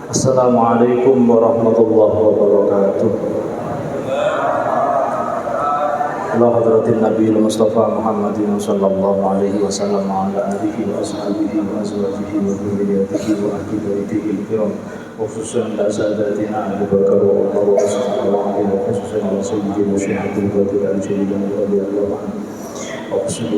Assalamualaikum warahmatullahi wabarakatuh. Ala hadratin Nabi Mustafa Muhammadin sallallahu alaihi wasallam wa ala alihi wa ashabihi wa azwajihi wa dhurriyyatihi wa ahli baitihi al-kiram wa khususan ala sadatina Abu Bakar wa Umar wa Utsman wa Ali wa khususan ala sayyidina Syekh Abdul Qadir al-Jilani radhiyallahu anhu. أقسم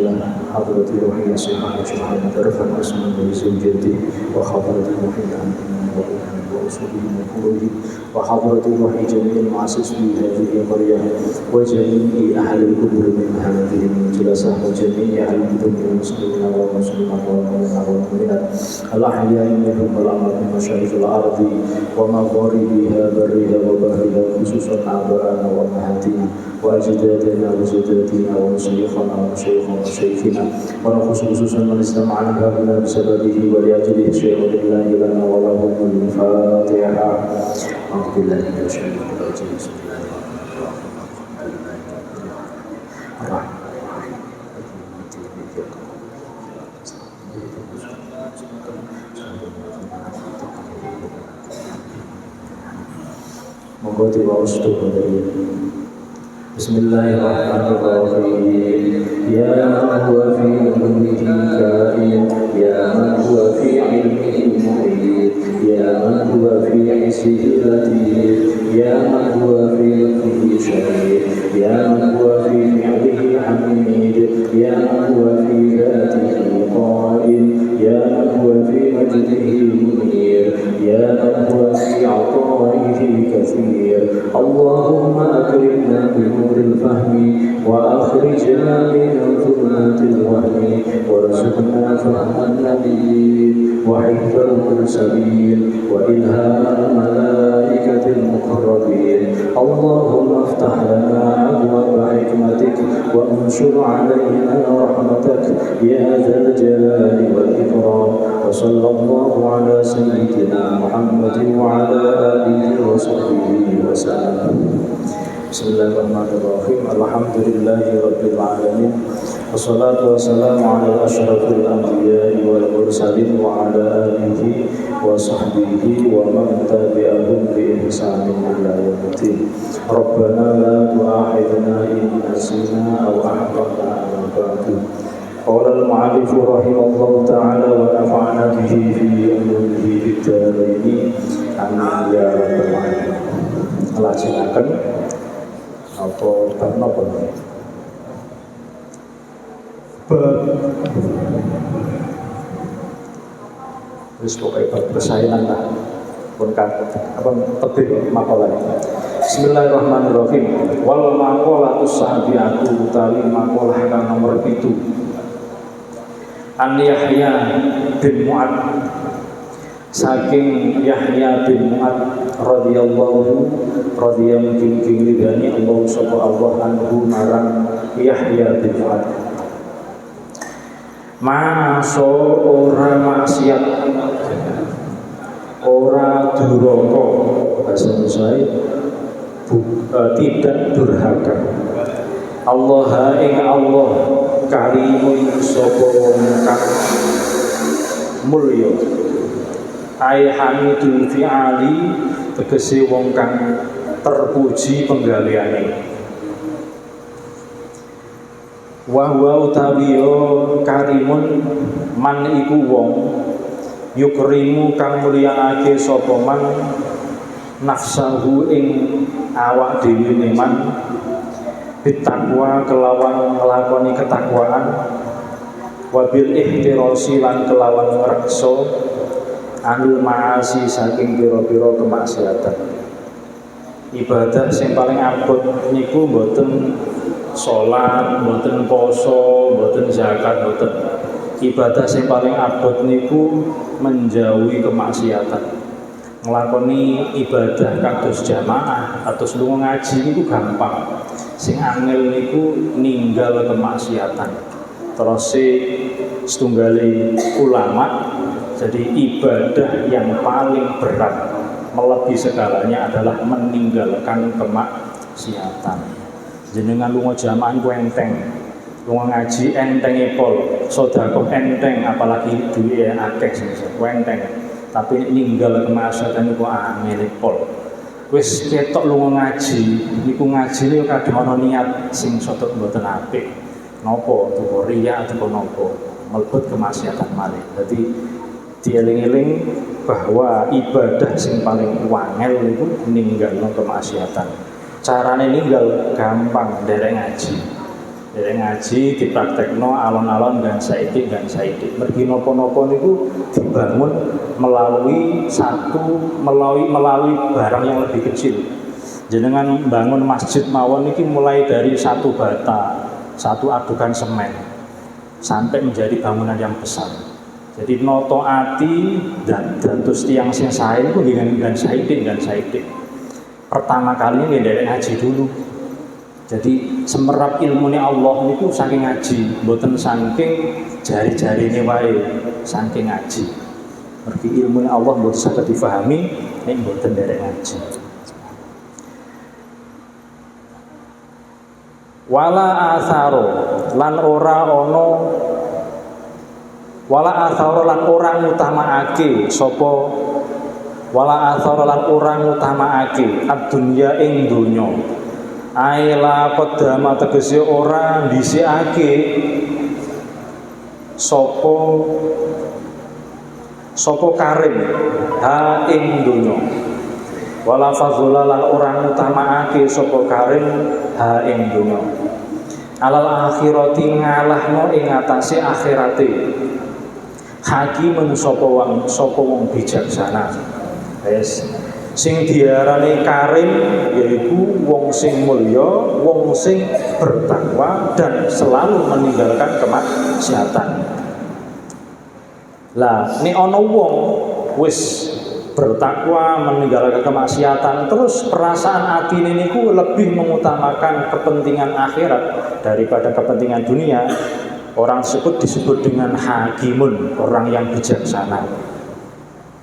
حضرة روحي سيدنا شيخنا رفع اسم بزوجته وحضرة روحي عن ورسوله وقوله وحضرة روحي جميع المعسس في هذه القرية وجميع أهل القبور من هذه المجلسة وجميع أهل القبور من المسلمين والمسلمات والمؤمنات الأحياء منهم والأموات من مشارق الأرض ومغاربها برها وبحرها خصوصا آباءنا وأمهاتنا وأجدادنا وجداتنا ومشايخنا ومشايخنا ونخص خصوصا من استمعنا هؤلاء بسببه ولأجله شيء لله لنا ولهم الفاتحة. أعوذ بالله من الشيطان الرجيم. بسم الله الرحمن الرحيم. Monggo diwaos dari Bismillahirrahmanirrahim. Ya man huwa fi mulkihi kain, ya man huwa fi ilmihi muhit, ya man huwa fi isihi latif, ya man huwa fi lutfihi syahid, ya man huwa fi fi'lihi hamid, ya man huwa fi dhatihi qaim, ya man huwa fi majdihi munir, ya man huwa fi 'ata'ihi kathir. Allahumma akrimna bi nuril fahmi wa akhrijna min dhulumatil wahmi warzuqna fahman nabiyyin wa hifdzal mursalin wa ilhamal malaikatil muqarrabin. Allahumma iftah lana abwaaba hikmatik wa anshur 'alaina rahmatak ya dzal jalali wal ikram. Wa sallallahu ala sayyidina Muhammadin wa ala alihi wa sahbihi wa sallam. Bismillahirrahmanirrahim. Alhamdulillahi rabbil alamin. Wassalatu wassalamu ala asyrafil anbiya'i wal mursalin wa ala alihi wa sahbihi wa man tabi'ahum bi ihsanin ila yaumiddin. Rabbana la tu'akhidhna in nasina aw akhtana amma ba'du. Qala al-mu'allif rahimahullahu ta'ala wa nafa'ana bihi fi ulumuhi fid dharain. Amin ya rabbal alamin. Lajengaken apa bab napa? Wis pokoke bab persaingan lah. Pun kan apa tebih makalah. Bismillahirrahmanirrahim. Wal maqalatus sahabiyatu utawi makalah kang nomor 7. An Yahya bin Mu'ad saking Yahya bin Mu'ad radhiyallahu radhiyallahu ridhani Allah sapa Allah anhu marang Yahya bin Mu'ad. Maso ora maksiat ora duraka bahasa Indonesia tidak durhaka. Allah ing Allah karimun sapa kang mulya. Ai hamidul fi'ali tegese wong kang terpuji penggaliane. Wa huwa utawiya karimun man iku wong yukrimu kang mulyaake sapa man nafsahu ing awak dhewe man bitakwa kelawan nglakoni ketakwaan wabil ihtirasi lan kelawan ngreksa anil maasi saking pira-pira kemaksiatan. Ibadah sing paling abot niku mboten salat, mboten poso, mboten zakat, mboten. Ibadah sing paling abot niku menjauhi kemaksiatan. Nglakoni ibadah kados jamaah, kados lunga ngaji niku gampang. Sing angel niku ninggal kemaksiatan. Terus setunggale ulama, jadi ibadah yang paling berat melebihi segalanya adalah meninggalkan kemaksiatan. Jenengan lunga jamaah ku enteng, lunga ngaji enteng pol, sedekah enteng, apalagi duwe akeh sing enteng. Tapi ninggal kemaksiatan iku angel pol. Wis ketok lunga ngaji, niku ngajine kadang ana niat sing sotok mboten apik. Napa tuku riya atau napa mlebet kemaksiatan malih. Dadi dieling-eling bahwa ibadah sing paling wangel niku ninggalno kemaksiatan. Carane ninggal gampang, derek ngaji. Derek ngaji dipraktekno alon-alon dan saidik. Mergi napa-napa niku dibangun melalui barang yang lebih kecil. Jenengan bangun masjid mawon niki mulai dari satu bata, satu adukan semen sampai menjadi bangunan yang besar. Jadi noto ati dan terus tiang sing sae niku dengan saidik. Pertama kali ini derek ngaji dulu. Jadi semerap ilmune Allah niku saking ngaji, mboten saking jari-jarine wae, saking ngaji. Mergi ilmune Allah mboten saged difahami nek mboten derek ngaji. Wala asaro lan ora ngutamaake sapa wala asaro lan ora ngutamaake ad-dunya ing donya. Aila qadama tegese ora dhisikake sapa karim ha ing donya. Wala fadhula lan ora ngutamaake sapa karim ha ing donya. Alal akhirati ngalahno ing atase akhirate. Hakimun sapa wong bijaksana. Wes sing diarani karim yaiku wong sing mulya, wong sing bertakwa dan selalu meninggalkan kemaksiatan. Lah nek ana wong wis bertakwa meninggalkan kemaksiatan terus perasaan atine niku lebih mengutamakan kepentingan akhirat daripada kepentingan dunia, orang tersebut disebut dengan hakimun, orang yang bijaksana.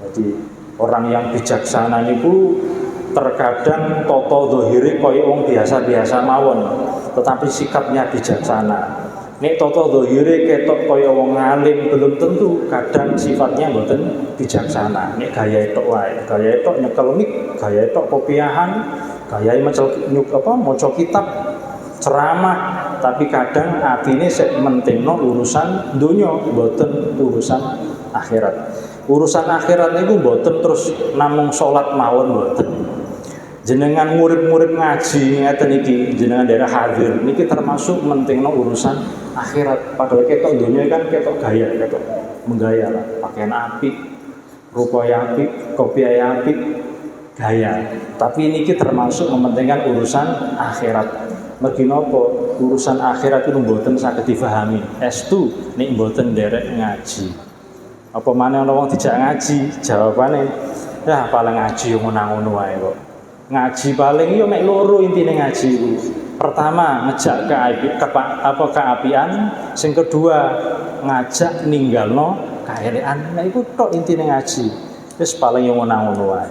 Jadi orang yang bijaksana niku terkadang toto zahire kaya wong biasa-biasa mawon, tetapi sikapnya bijaksana. Nek toto zahire ketok kaya wong alim belum tentu, kadang sifatnya mboten bijaksana. Nek gaya tok wae, gaya tok nyekel mik, gaya tok kopiahan, gaya maca kitab, ceramah, tapi kadang atine sek mentingno urusan donya, mboten urusan akhirat. Urusan akhirat niku mboten terus namung salat mawon mboten. Jenengan murid-murid ngaji ngeten iki, jenengan daerah hadir niki termasuk mentingno urusan akhirat. Padahal ketok donya kan ketok gaya, ketok menggaya lah, pakaian apik, rupa apik, kopi apik, gaya. Tapi niki termasuk mementingkan urusan akhirat. Mergi napa urusan akhirat itu mboten saged difahami. Estu nek mboten nderek ngaji. Apa maneh ana wong dijak ngaji, jawabane ya paling ngaji yo ngono wae kok. Ngaji paling yo mek loro intine ngaji iku. Pertama ngejak keapian, sing kedua ngajak ninggalno kaelekan. Nah iku tok intine ngaji. Wis paling yo ngono wae.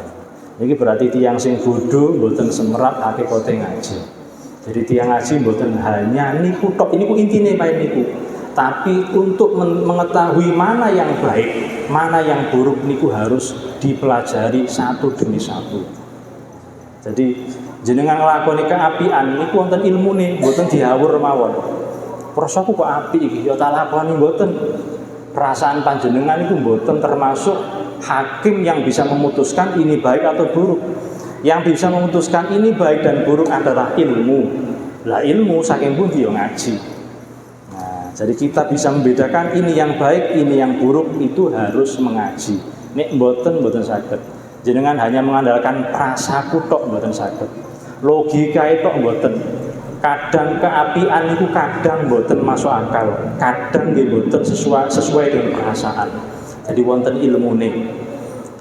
Iki berarti tiyang sing bodho mboten semerap hakikate ngaji. Jadi tiyang ngaji mboten hanya niku tok, niku intine pae niku. Tapi untuk mengetahui mana yang baik, mana yang buruk niku harus dipelajari satu demi satu. Jadi jenengan nglakoni keapian niku wonten ilmune, mboten diawur mawon. Prasaku kok apik iki ya tak lakoni mboten. Perasaan panjenengan niku mboten termasuk hakim yang bisa memutuskan ini baik atau buruk. Yang bisa memutuskan ini baik dan buruk adalah ilmu. Lah ilmu saking pundi ya ngaji. Jadi kita bisa membedakan ini yang baik, ini yang buruk itu harus mengaji. Nek mboten saged. Jenengan hanya mengandalkan prasaku tok mboten saged. Logika tok mboten. Kadang keapian itu kadang mboten masuk akal, kadang nggih mboten sesuai dengan perasaan. Jadi wonten ilmune.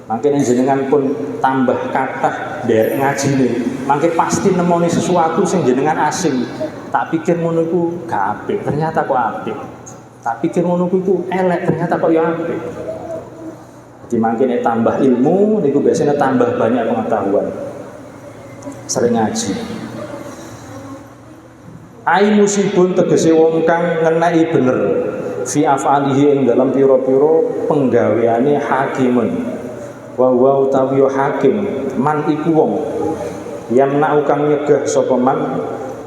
Mangke jenengan pun tambah kathah derek ngajine, mangke pasti nemoni sesuatu sing jenengan asing. Tak pikir ngono iku gak apik, ternyata kok apik. Tak pikir ngono iku elek, ternyata kok ya apik. Jadi mangke nek tambah ilmu niku biasanya tambah banyak pengetahuan. Sering ngaji. Ai musibun tegese wong kang ngeneki bener fi afalihi ing dalam pira-pira penggaweane hakimun. wa utawi hakim man iku wong yamna kang nyegah sapa man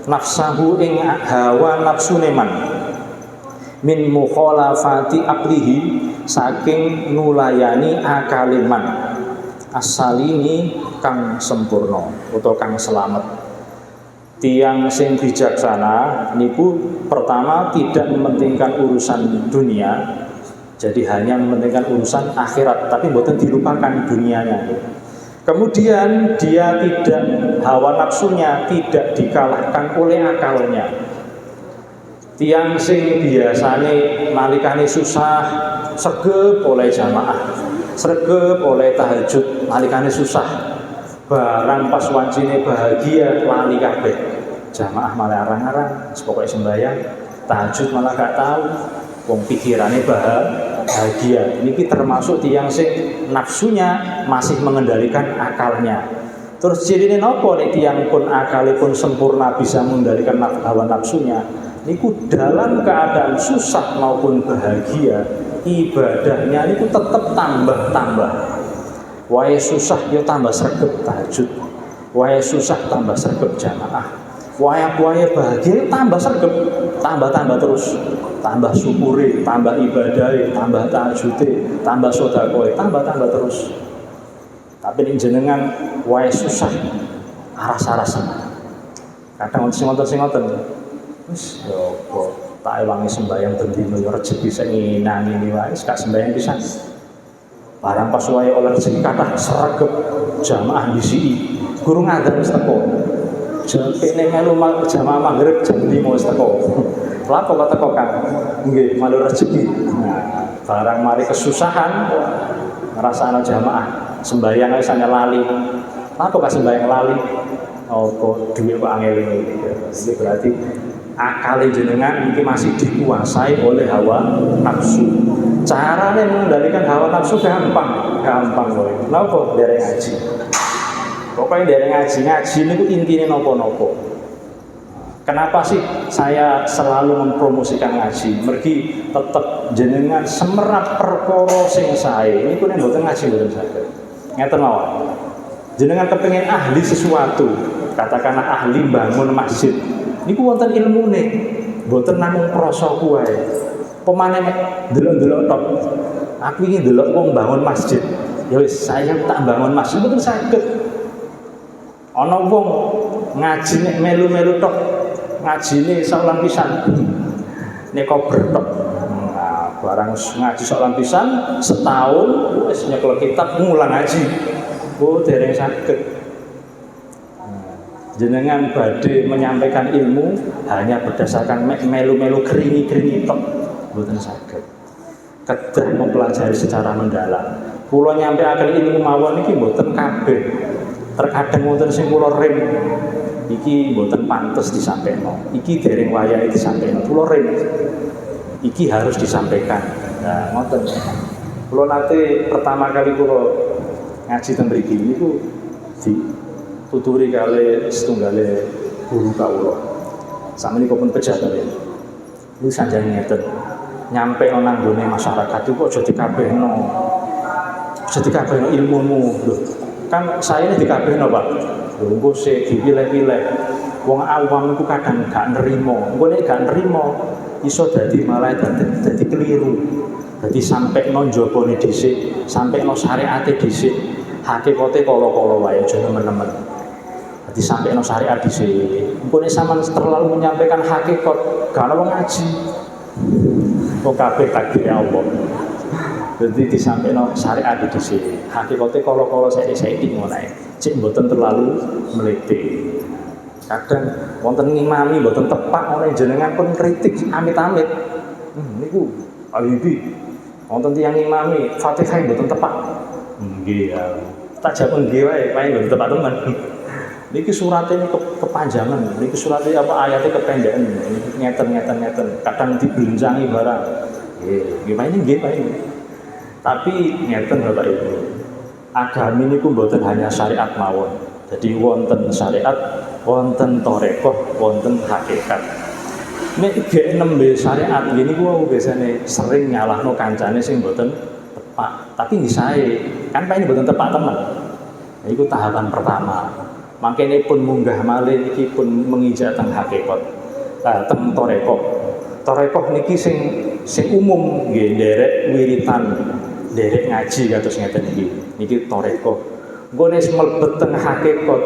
nafsahu ing hawa nafsune man min mukhalafati aqlihi saking nulayani akale man asalini kang sempurna utawa kang selamat. Tiang sing bijaksana niku pertama tidak mementingkan urusan dunia, jadi hanya mementingkan urusan akhirat, tapi mboten dilupakan dunianya. Kemudian dia tidak, hawa nafsunya tidak dikalahkan oleh akalnya. Tiang sing biasane nalikane susah sregep oleh jamaah, sregep oleh tahajud, nalikane susah barang pas wancine bahagia lali kabeh. Jamaah malah arang-arang, pokoke sembahyang, tahajud malah gak tahu. Wong pikirane bahagia. Niki termasuk tiyang sing nafsunya masih mengendalikan akalnya. Terus cirine napa nek tiyang pun akalipun sempurna bisa mengendalikan hawa nafsunya? Niku dalam keadaan susah maupun bahagia, ibadahnya niku tetap tambah-tambah. Wae susah ya tambah sregep tahajud, wae susah tambah sregep jamaah, wae bahagia tambah sregep, tambah terus, tambah syukuri, tambah ibadahe, tambah tahajude, tambah sedekah, tambah terus. Tapi ning jenengan wae susah aras-arasen. Kadang sing ngoten wis yo kok tak ewangi sembahyang ben dino yo rezeki sing ngene wae wis gak sembahyang pisan. Barang pas wae oleh rezeki kathah sregep jamaah disiki. Guru ngadzan wis teko. Jepene melu jamaah maghrib jam 5 wis teko. Lha kok teko Kang? Nggih, malu rezeki. Nah, barang mari kesusahan ngrasakno jamaah, sembahyang wis lali. Lha kok sembahyang lali? Oh, kok duwe kok angel ini. Iki berarti akal jenengan ini masih dikuasai oleh hawa nafsu. Caranya mengendalikan hawa nafsu gampang kowe. Napa dereng ngaji? Pokoknya dereng ngaji niku intine napa-napa. Kenapa sih saya selalu mempromosikan ngaji? Mergi tetep jenengan semerap perkara sing sae. Niku nek mboten ngaji mboten saged. Ngeten mawon. Jenengan kepengin ahli sesuatu, katakanlah ahli bangun masjid. Niku wonten ilmune, mboten namung krasa kuwe. Pemane delok-delok tok. Aku iki delok wong bangun masjid. Ya wis saya tak bangun masjid mboten saged. Ana wong ngaji nek melu-melu tok, ngajine saulan pisan. Nek kober tok. Nah, barang ngaji saulan pisan setahun wis nyekel kitab ngulang ngaji. Oh, dereng saged. Jenengan badhe menyampaikan ilmu hanya berdasarkan melu-melu keringi-keringi tok mboten saged. Kedah mempelajari secara mendalam. Kula nyampaikan ilmu mawon iki mboten kabeh. Terkadang wonten sing kula rem iki mboten pantes disampaikan. Iki dereng wayahe disampaikan. Kula rem. Iki harus disampaikan. Nah, ngoten. Kula nate pertama kali kula ngaji teng mriki niku tuturi kali setunggale guru kawula. Sakmenika pun pejabat ya. Niku sanjane ngeten. Nyampe nang nggone masyarakat itu aja dikabehno. Aja dikabehno ilmumu. Lho, kan saya ini dikabehno, Pak. Lho engko sik dipilih-pilih. Wong awam iku kadang gak nerima. Engko nek gak nerima iso dadi malah dadi keliru. Dadi sampai njabane dhisik, sampai syariate dhisik. Hakikate kala-kala wae aja nemen-nemen. Dadi sampai syariat dhisik. Engko nek sampean terlalu menyampaikan hakikat, gak ana wong ngaji. Kok kabeh takdir Allah. Jadi disampaikan syariat dhisik. Hakikate kala-kala saiki ngono ae. Cek mboten terlalu meliti. Kadang wonten ngimami mboten tepak oleh jenengan pun kritik amit-amit. Niku alibi. Wonten tiyang ngimami Fatihah mboten tepak. Nggih ya. Tak jawab nggih wae, paling mboten tepak teman. Niki suratnya kepanjangan, niki suratnya apa ayatnya kependekan, ngeten. Kadang dibelunjangi barang. Gimana ini? Tapi ngeten Bapak Ibu, agami niku mboten hanya syariat mawon. Jadi wonten syariat, wonten torekoh, wonten hakikat. Nek gek nembe syariat gini gua biasanya sering nyalahno kancane sing mboten tepat. tepak, tapi disae. Kan Pak ini mboten tepak teman. Iku tahapan pertama. Makanya pun munggah malih niki pun menginjak teng hakikat. Teng torekoh. Torekoh niki sing umum nggih nderek wiritan, nderek ngaji kados ngeten iki. Niki torekoh. Nggone mlebet teng hakikat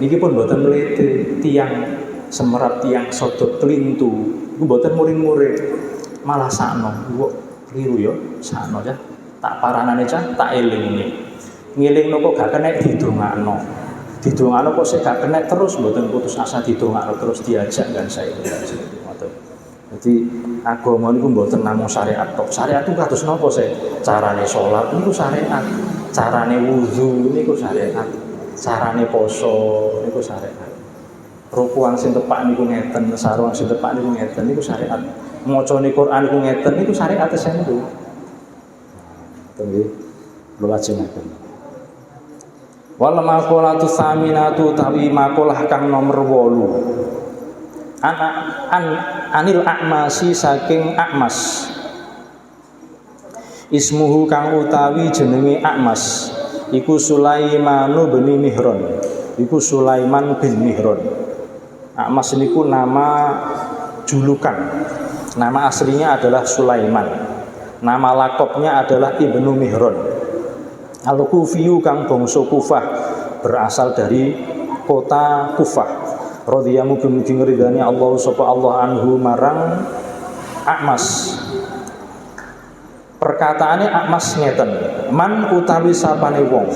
niki pun mboten mlete tiyang semerap tiyang sodok kelintu. Niku mboten murid-murid. Malah sakno, kok keliru ya, sakno ya. Tak paranane cah, tak eling. Ngilingno kok gak kena didongakno. Didongakno kok sik gak kena terus mboten putus asa didongakno terus diajak kan saya itu. Jadi agama niku mboten namung syariat tok. Syariat itu kados napa sih? Carane salat niku syariat, carane wudu niku syariat, carane poso niku syariat. Rukuan sing tepak niku ngeten, sarung sing tepak niku ngeten niku syariat. Macane Quran niku ngeten niku syariat sen niku. Nggih. Kula lajengaken. Wal maqalatu saminatu tawi maqalah kang nomor 8. Anil A'masi saking A'mas. Ismuhu kang utawi jenenge A'mas iku Sulaimanu bin Mihran. Iku Sulaiman bin Mihran. A'mas niku nama julukan. Nama aslinya adalah Sulaiman. Nama lakopnya adalah Ibnu Mihran. Al-Kufiyu kang bangsa Kufah, berasal dari kota Kufah. Radhiyallahu mugi ngridani Allah sapa Allah anhu marang A'mas. Perkataane A'mas ngeten, man utawi sapane wong.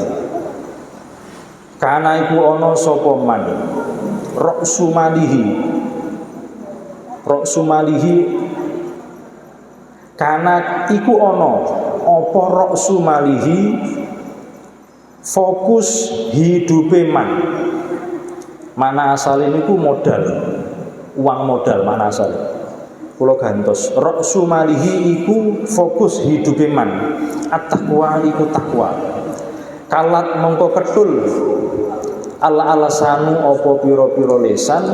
Kana iku ana sapa man. Ra'su malihi kana iku ana apa ra'su malihi fokus hidupe man. Mana asale niku modal. Uang modal mana asale. Kula gantos. Ra'su malihi iku fokus hidupe man. At-taqwa iku takwa. Kalat mongko ketul alasanu apa pira-pira lesan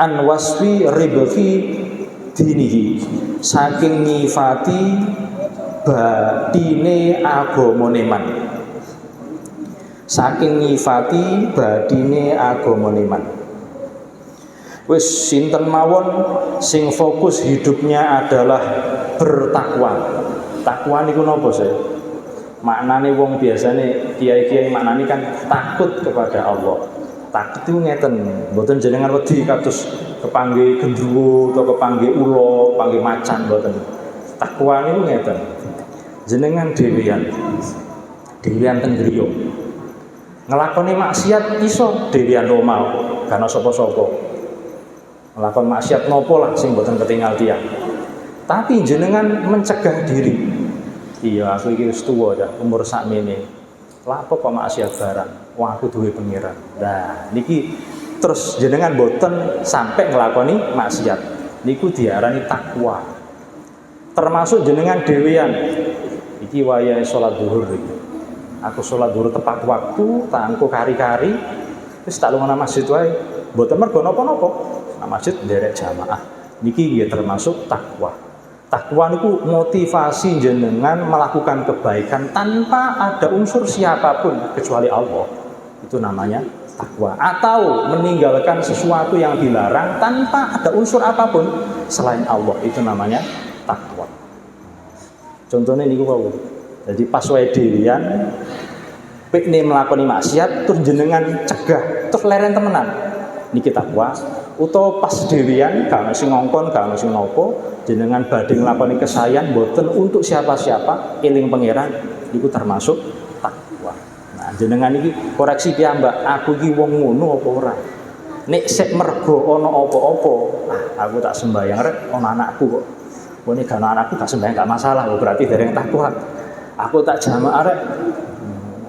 an wasfi ribfi dinihi saking nyifati batine agamane man. Saking nyifati badine agamane man. Wis sinten mawon sing fokus hidupnya adalah bertakwa. Takwa niku napa sih? Maknane wong biasane kiai-kiai maknane kan takut kepada Allah. Takut itu ngeten, mboten jenengan wedi kados kepanggih gendruwo atau kepanggih ula, panggih macan mboten. Takwa niku ngeten. Jenengan dhewean teng griya. Ngelakoni maksiat iso dhewean omah, gak ana sapa-sapa. Ngelakon maksiat nopo lah sing mboten ketinggal tiyang. Tapi jenengan mencegah diri. Iya, aku iki wis tuwa ya, umur sakmene. Lapo kok maksiat barang? Wong aku duwe pangeran. Nah, niki terus jenengan mboten sampai ngelakoni maksiat. Niku diarani takwa. Termasuk jenengan dhewean. Iki wayahe salat zuhur iki. Aku sholat zuhur tepat waktu, tak angko kari-kari, wis tak lunga nang masjid wae. Mboten mergo napa-napa. Nang masjid nderek jamaah. Niki nggih termasuk takwa. Takwa niku motivasi jenengan melakukan kebaikan tanpa ada unsur siapapun kecuali Allah. Itu namanya takwa. Atau meninggalkan sesuatu yang dilarang tanpa ada unsur apapun selain Allah. Itu namanya takwa. Contohnya niku wae. Jadi pas wae dhewean pikne melakoni maksiat terus jenengan cegah terus leren temenan niki takwa. Utawa pas dhewean gak ono sing ngongkon gak ono sing napa jenengan badhe nglakoni kesayan mboten untuk siapa-siapa eling pangeran niku termasuk takwa. Nah jenengan iki koreksi piyambak aku iki wong ngono apa ora. Nek sik mergo ana apa-apa aku tak sembayang rek ana anakku kok. Wong gak ana anakku tak sembayang gak masalah berarti dereng takwa. Aku tak jamaah rek.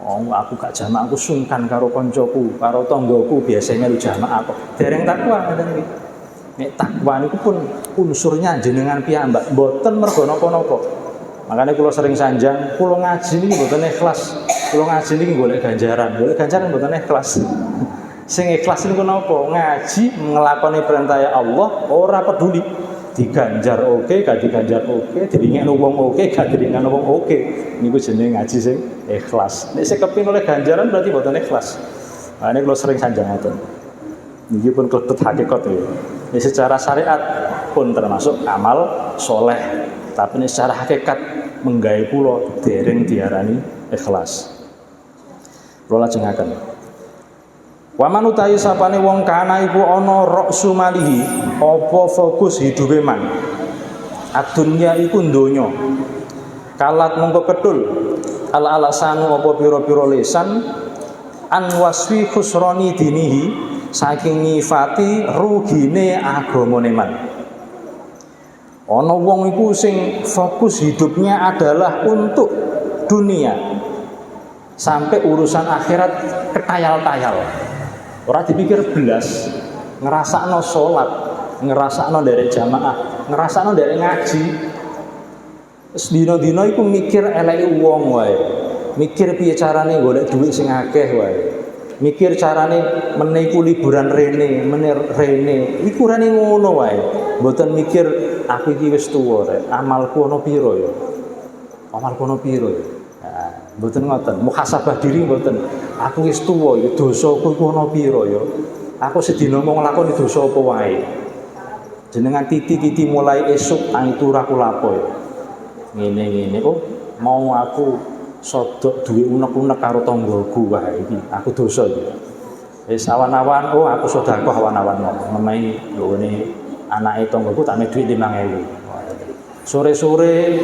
Aku gak jamaah, aku sungkan karo koncoku, karo tonggoku biasanya lu jamaah kok. Dereng takwa ngoten iki. Nek takwa niku pun unsurnya jenengan piyambak, mboten mergo napa-napa. Makanya kula sering sanjang, kula ngaji niki mboten ikhlas. Kula ngaji niki golek ganjaran mboten ikhlas. Sing ikhlas niku napa? Ngaji nglakoni perintah Allah ora peduli diganjar oke, gak diganjar oke, diringekno wong oke, gak diringekno wong oke. Niku jenenge ngaji sing ikhlas. Nek sing kepin oleh ganjaran berarti mboten ikhlas. Nah, ini kalau sering sanjang ngoten. Niki pun klebet hakikat ya. Ini secara syariat pun termasuk amal soleh, tapi ini secara hakikat menggawe kula dereng diarani ikhlas. Kula lajengaken. Wa man utahi sapane wong kana iku ana ra'su malihi, apa fokus hidupe man. Adunya iku donya. Kalat mongko kedul al-alasanu apa pira-pira lisan an waswi khusrani dinihi saking nyifati rugine agamane man. Ana wong iku sing fokus hidupnya adalah untuk dunia sampai urusan akhirat ketayal-tayal. Ora dipikir belas, ngrasakno salat, ngrasakno derek jamaah, ngrasakno derek ngaji. Wis dina-dina iku mikir eleke wong wae. Mikir piye carane golek dhuwit sing akeh wae. Mikir carane meneku liburan rene, rene. Iku rene ngono wae. Mboten mikir aku iki wis tuwa rek, amalku ana pira ya. Amalku ana pira ya. Mboten ngoten, muhasabah diri mboten. Aku wis tuwa ya, dosaku iku ana pira ya. Aku sedina mau nglakoni dosa apa wae. Jenengan titi-titi mulai esuk itu ora aku lapo ya. Ngene-ngene kok mau aku sodok duwe unek-unek karo tanggoku wae iki. Aku dosa iki. Wis awan-awan aku sedekah awan-awan memehi nggone anake tanggoku tak duit 5.000. Sore-sore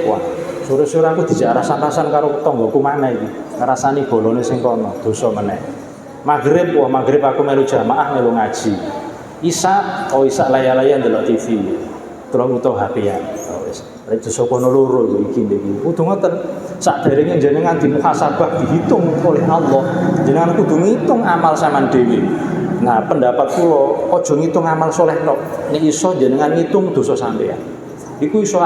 sore-sore aku dijak rasan-rasan karo tanggoku mana iki. Ngrasani bolone sing kono, dosa meneh. Maghrib aku melu jamaah melu ngaji. Isa laya-laya ndelok TV. Terus utuh HP-an. Wis, rek dosa kono loro iki iki. Kudu ngoten. Saderenge jenengan dimuhasabah dihitung oleh Allah. Jenengan kudu ngitung amal sampean dhewe. Nah, pendapat kula aja ngitung amal soleh tok. Nek iso jenengan ngitung dosa sampean. Iku iso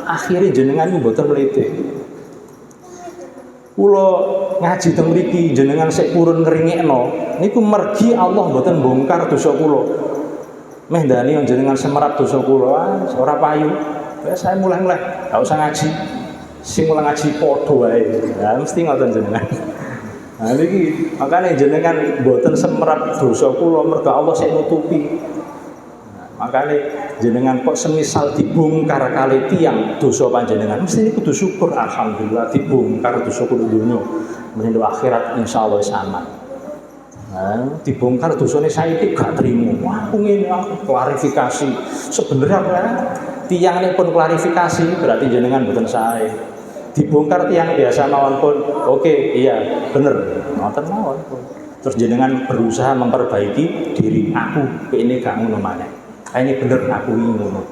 akhire jenengan mboten mlete. Kula ngaji teng mriki jenengan sik purun ngringekno niku mergi Allah mboten bongkar dosa kula. Meh ndani jenengan semerap dosa kula ora payu. Wes saya mulai-mulai, gak usah ngaji. Sing mulai ngaji padha wae. Lah mesti ngoten jenengan. Nah niki makane jenengan mboten semerap dosa kula mergo Allah sik nutupi. Makanya jenengan kok semisal dibongkar kali tiang dosa panjenengan mesti ini kudu syukur alhamdulillah dibongkar dosa kudu dunia menuju akhirat insyaallah sama. Nah, dibongkar dosane saiki gak trimo. Wah, aku ngene aku klarifikasi. Sebenarnya tiang ini pun klarifikasi berarti jenengan mboten sae. Dibongkar tiang biasa mawon pun oke, iya bener. Ngoten mawon pun. Terus jenengan berusaha memperbaiki diri aku ini gak ngono maneh. Ini bener aku ini ngono.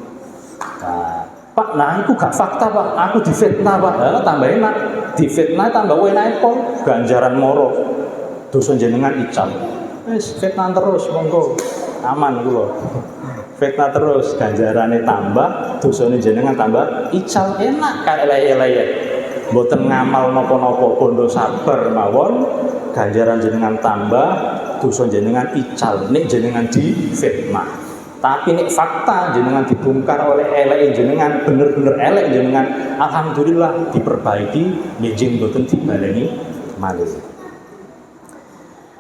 Nah, Pak, itu gak fakta Pak. Aku difitnah Pak. Lah tambah enak. Difitnah tambah enak kok. Ganjaran moro. Dosa jenengan ical. Wis fitnah terus monggo. Aman kula. Fitnah terus ganjarane tambah, dosane jenengan tambah ical enak kae elek-elek. Mboten ngamal napa-napa bondo sabar mawon. Ganjaran jenengan tambah, dosa jenengan ical. Nek jenengan difitnah. Tapi nek fakta jenengan dibongkar oleh elek jenengan bener-bener elek jenengan alhamdulillah diperbaiki njing mboten dibaleni malih.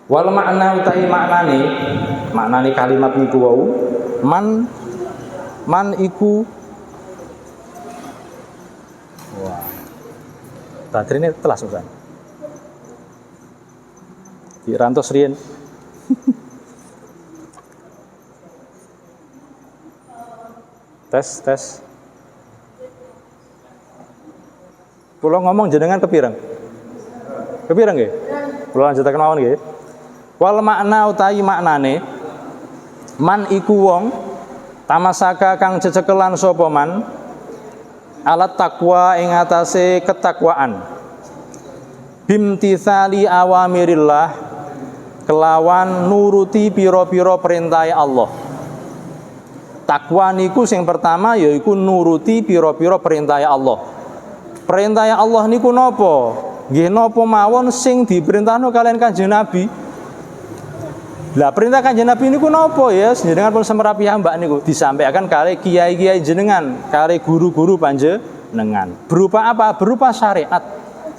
Wal makna utahi maknane kalimat niku wau man iku wah baterainya telas Ustaz. Dirantos riyen. Tes. Kula ngomong jenengan kepireng? Kepireng nggih? Kula lanjutaken mawon nggih. Wal makna utahi maknane man iku wong tamasaka kang cecekelan sapa man alat takwa ing atase ketakwaan. Bimtitsali awamirillah kelawan nuruti pira-pira perintah Allah. Takwa niku sing pertama yaiku nuruti pira-pira perintah Allah. Perintah Allah niku napa? Nggih napa mawon sing diperintahno kalian Kanjeng Nabi. Lah perintah Kanjeng Nabi niku napa ya? Jenengan pun semerapi hamba niku disampaikan kali kiai-kiai jenengan, kali guru-guru panjenengan. Berupa apa? Berupa syariat.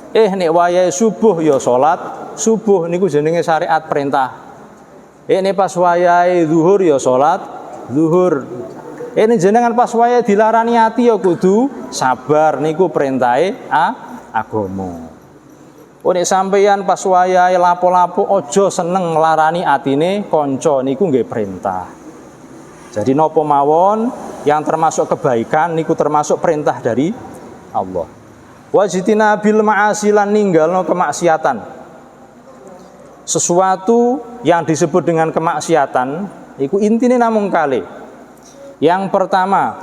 Nek wayahe subuh ya salat subuh niku jenenge syariat perintah. Nek pas wayahe zuhur ya salat zuhur. Nek jenengan pas wayahe dilarani ati ya kudu sabar niku perintahe agama. Nek sampeyan pas wayahe lapo-lapo aja seneng nglarani atine kanca niku nggih perintah. Jadi napa mawon yang termasuk kebaikan niku termasuk perintah dari Allah. Wajitina bil ma'asi lan ninggalno kemaksiatan. Sesuatu yang disebut dengan kemaksiatan iku intine namung kalih. Yang pertama,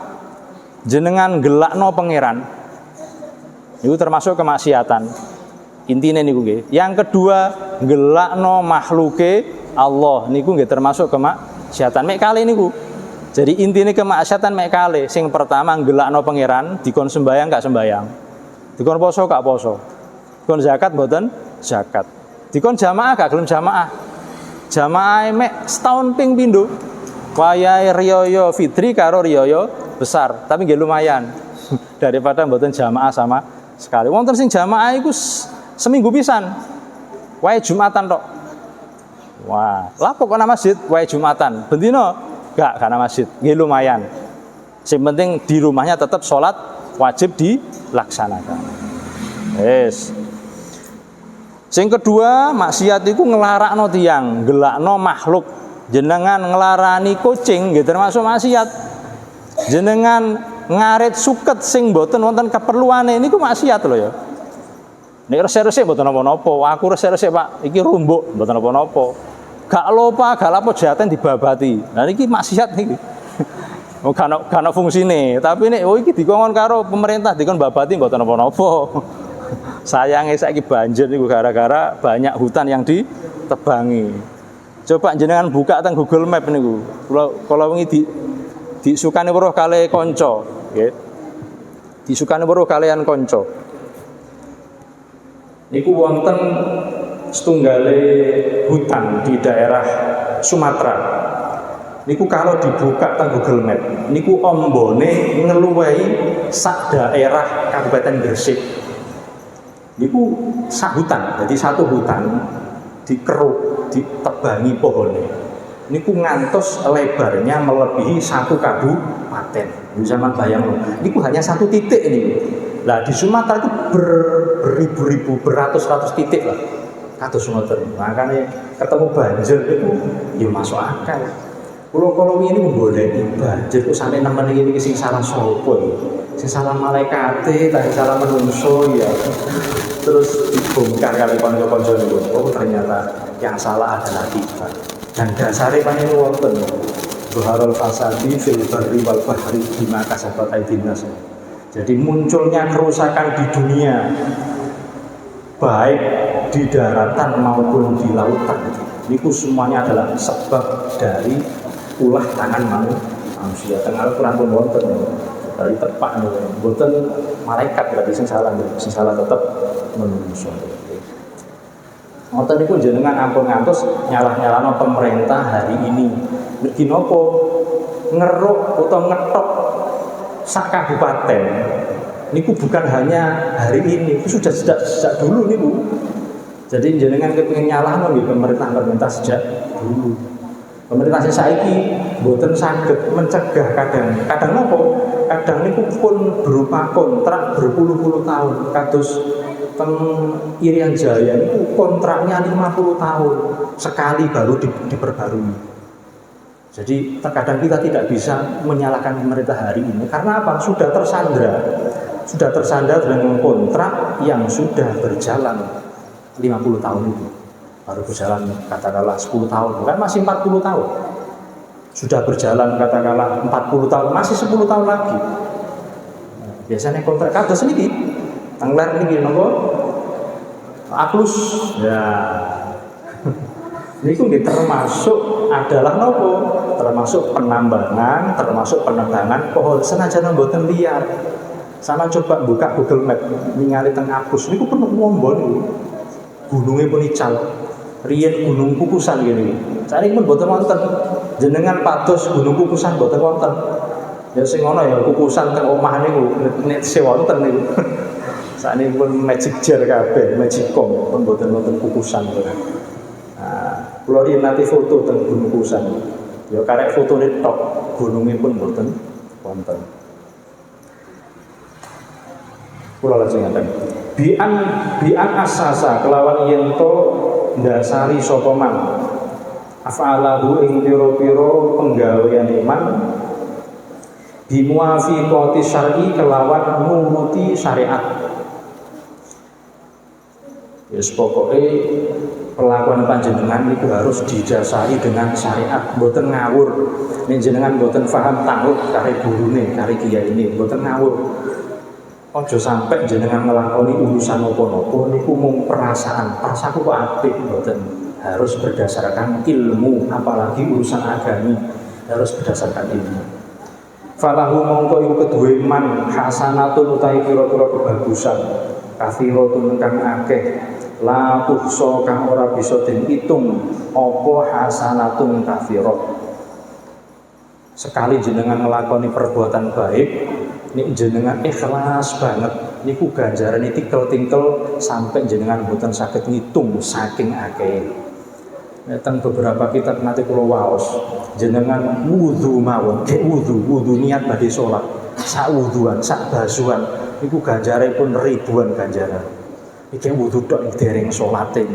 jenengan gelakno pangeran. Niku termasuk kemaksiatan. Intine niku nggih. Yang kedua, gelakno makhluke Allah niku nggih termasuk kemaksiatan. Mek kalih niku. Jadi intine kemaksiatan mek kalih. Sing pertama gelakno pangeran, dikon sembayang gak sembayang. Dikon poso gak poso. Dikon zakat mboten zakat. Dikon jamaah gak gelem jamaah. Jamaah mek setahun ping pindho. Wayahe riyaya fitri karo riyaya besar, tapi nggih lumayan. Daripada mboten jamaah sama sekali. Wonten sing jamaah iku seminggu pisan. Wae Jumatan tok. Wah, lapo kok nang masjid wae Jumatan. Bendino gak kana masjid. Nggih lumayan. Sing penting di rumahnya tetap sholat wajib dilaksanakan. Yes. Sing kedua, maksiat iku nglarakno tiyang, gelakno makhluk. Jenengan nglarani kucing nggih termasuk maksiat. Jenengan ngarit suket sing mboten wonten keperluane niku maksiat lho ya. Nek resik-resik mboten napa-napa, aku resik-resik Pak, iki rumbuk mboten napa-napa. Gak lupa, gak lapo jaten dibabati. Nah niki maksiat niki. Oh gak fungsine, tapi nek iki dikongkon karo pemerintah dikon babati mboten napa-napa. Sayange saiki banjir niku gara-gara banyak hutan yang ditebangi. Coba jenengan buka teng Google Map niku. Kula wingi disukani weruh kalih kanca, nggih. Disukani weruh kalian kanca. Niku wonten setunggale hutan di daerah Sumatera. Niku kalau dibuka teng Google Map, niku ombone ngeluwehi sak daerah Kabupaten Gresik. Niku sak hutan, jadi satu hutan dikeruk, ditebangi pohonnya. Niku ngantos lebarnya melebihi satu kabupaten. Zaman bayang loh. Niku hanya satu titik ini. Lah di Sumatera itu beribu-ribu, beratus-ratus titik lah. Kados Sumatera. Makanya ketemu banjir itu ya masuk akal. Kalau ini goleki banjir itu sampai nemen iki sing salah sapa ya. Sing salah malaikate, tak salah menungso ya. Terus dibongkar kali kanca-kanca niku. Oh ternyata yang salah adalah kita. Dan dasare panen wonten. Zuharul fasadi fil barri wal bahri bima kasabat aydin nas. Jadi munculnya kerusakan di dunia, baik di daratan maupun di lautan, itu semuanya adalah sebab dari ulah tangan manusia. Tengah Al-Quran pun wonten dari tepak wonten malaikat berarti sing salah tetap manusia. Wonten niku jenengan ampun ngantos nyalah-nyalahno pemerintah hari ini. Mergi napa ngeruk utawa ngetok sak kabupaten niku bukan hanya hari ini, itu sudah sejak dulu niku. Jadi jenengan kepengin nyalahno nggih pemerintah sejak dulu. Pemerintah saiki mboten saged mencegah kadang napa? Kadang niku pun berupa kontrak berpuluh-puluh tahun. Kados teng Irian Jaya niku kontraknya 50 tahun sekali baru diperbarui. Jadi terkadang kita tidak bisa menyalahkan pemerintah hari ini karena apa? Sudah tersandar dengan kontrak yang sudah berjalan 50 tahun itu. Baru berjalan katakanlah 10 tahun, bukan masih 40 tahun. Sudah berjalan katakanlah 40 tahun, masih 10 tahun lagi. Biasanya kontrak kados niki tengler niki napa? Aklus. Ya. Niku termasuk adalah nopo? Termasuk penambangan, termasuk penebangan pohon senajan mboten liar. Sama coba buka Google Map ningali teng Aklus niku penuh wombon niku. Gunungnya pun ical. riyen Gunung Kukusan ngene. Saiki pun mboten wonten. Jenengan pados Gunung Kukusan mboten wonten. Ya sing ana ya kukusan teng omah niku nek sewonten niku. Sakniki pun magic jar kabeh, magicom pun mboten wonten kukusan. Nah, kula riyen nate foto teng Gunung Kukusan. Ya karek fotone tok, gununge pun mboten wonten. Kula lajeng ngaten. Bian asasa kelawan yen to ndasari sapa man af'alahu ing pira-pira penggawean iman bimuafiqati syar'i kelawan nuruti syariat. Yes, pokoknya pelakuan panjenengan itu harus didasari dengan syariat, mboten ngawur. Nek jenengan mboten paham takluk kare gurune, kare kiyaine, mboten ngawur. Ojo sampai jenengan ngelakoni urusan apa-apa niku mung perasaan. Perasaanku kok apik mboten. Harus berdasarkan ilmu, apalagi urusan agami harus berdasarkan ilmu. Falahu mongko iku kedue man hasanatun utahe pira-pira kebagusan. Kathiratun kang akeh la tuhsa kang ora bisa den itung apa hasanatun kathirat. Sekali jenengan ngelakoni perbuatan baik, nek jenengan ikhlas banget niku ganjarane tikel-tikel sampai jenengan mboten saged ngitung saking akeh. Teng beberapa kitab nanti kula waos jenengan wudu mawon, wudu niat badhe salat, sak wuduan, sak basuhan niku ganjaripun ribuan ganjaran. Iki wudu tok dereng salate.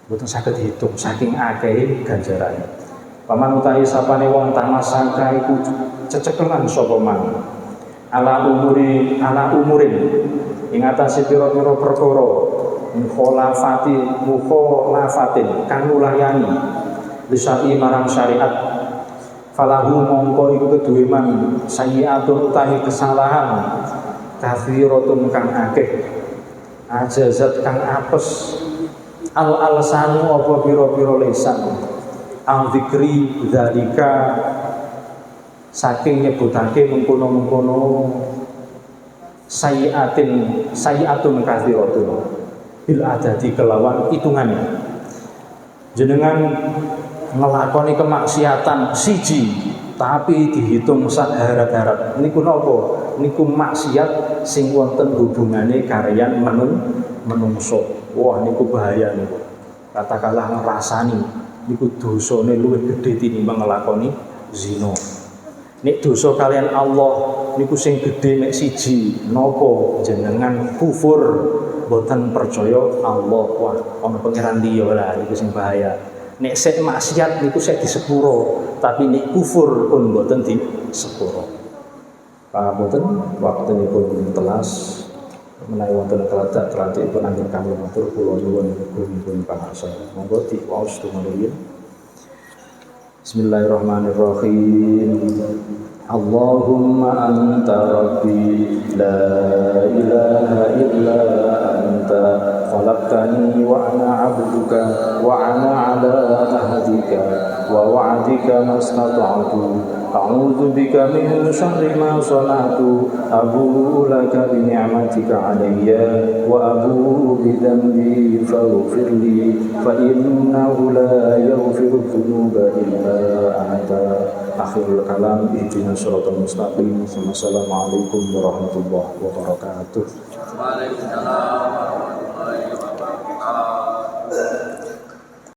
Mboten saged hitung saking akeh ganjarane. Paman utahi sapane wong tamasaka iku cecekelan sapa man. Ala umurin ing atase pira-pira perkara mukhalafatin kang nulayani lisai marang syariat. Falahu mongko iku kedue man sayyi'atun utahi kesalahan kathiratun kang akeh ajazat kang apes al-alsanu apa pira-pira lisan al dzikri dzalika saking nyebutake mengkono-mengkono sayyi'atun kathiratun bil adadi kelawan hitungannya. Jenengan ngelakoni kemaksiatan siji tapi dihitung sak harat-harat niku napa? Niku maksiat sing wonten hubungane kaliyan menungso. Wah niku bahaya niku. Katakanlah ngrasani niku dosane luwih gedhe tinimbang nglakoni zina. Nek dosa kalian Allah niku sing gedhe nek siji napa? Jenengan kufur boten percaya Allah. Wah ana pangeran liya lah niku sing bahaya. Nek sek maksiat niku sek disepuro, tapi nek kufur pun boten disepuro. Boten waktunipun telas menawi wonten keladak-keladikipun anggen kami matur kula nyuwun gungipun pangarsa. Monggo diwaos tumindakipun. Bismillahirrahmanirrahim. Allahumma anta rabbi la ilaha illa anta khalaqtani wa ana 'abduka wa ana 'ala ahdika wa wa'dika mastata'tu a'udzu bika min syarri ma sana'tu abu'u laka bi ni'matika 'alayya wa abu'u bi dhanbi faghfir li fa innahu la yaghfiru dhunuba illa anta. Akhirul kalam ihdinas siratal mustaqim. Wassalamualaikum warahmatullahi wabarakatuh. Waalaikumsalam.